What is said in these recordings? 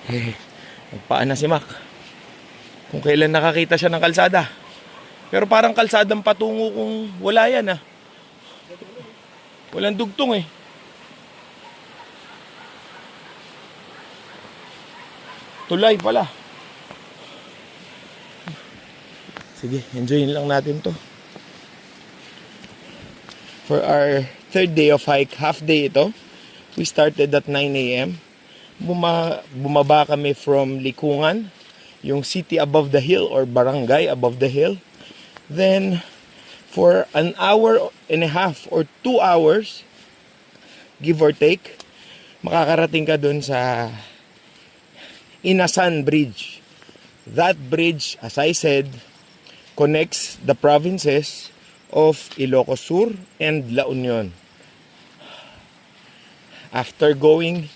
Nagpaan na si Mac. Kung kailan nakakita siya ng kalsada. Pero parang kalsadang patungo kung wala yan ah. Walang dugtong eh. Tulay pala. Sige, enjoyin lang natin to. For our third day of hike, half day ito. We started at 9 a.m. Bumaba kami from Likungan, yung city above the hill or barangay above the hill. Then, for an hour and a half or 2 hours, give or take, makakarating ka dun sa Inasan Bridge. That bridge, as I said, connects the provinces of Ilocos Sur and La Union. After going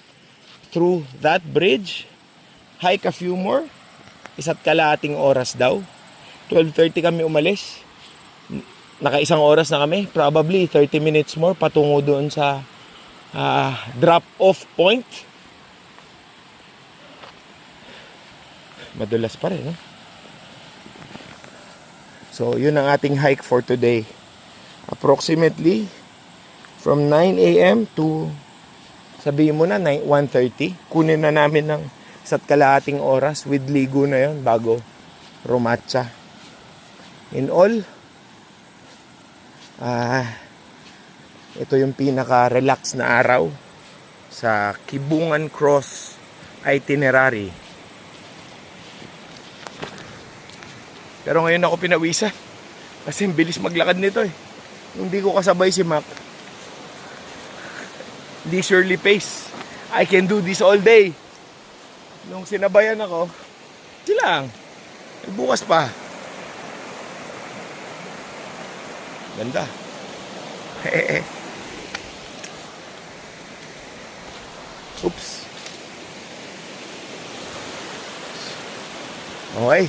through that bridge, hike a few more, 1.5 oras daw. 12:30 kami umalis. Naka-1 oras na kami, probably 30 minutes more patungo doon sa drop-off point. Madulas pa rin, no? So, yun ang ating hike for today. Approximately from 9 a.m. to, sabihin mo na, 1:30. Kunin na namin ng 1.5 oras with ligo na yun bago rumatsa. In all, ito yung pinaka-relax na araw sa Kibungan Cross itinerary. Pero ngayon ako pinawisan kasi bilis maglakad nito eh. Nung di ko kasabay si Mac, leisurely pace. I can do this all day. Nung sinabayan ako, silang bukas pa. Ganda. Oops. Okay.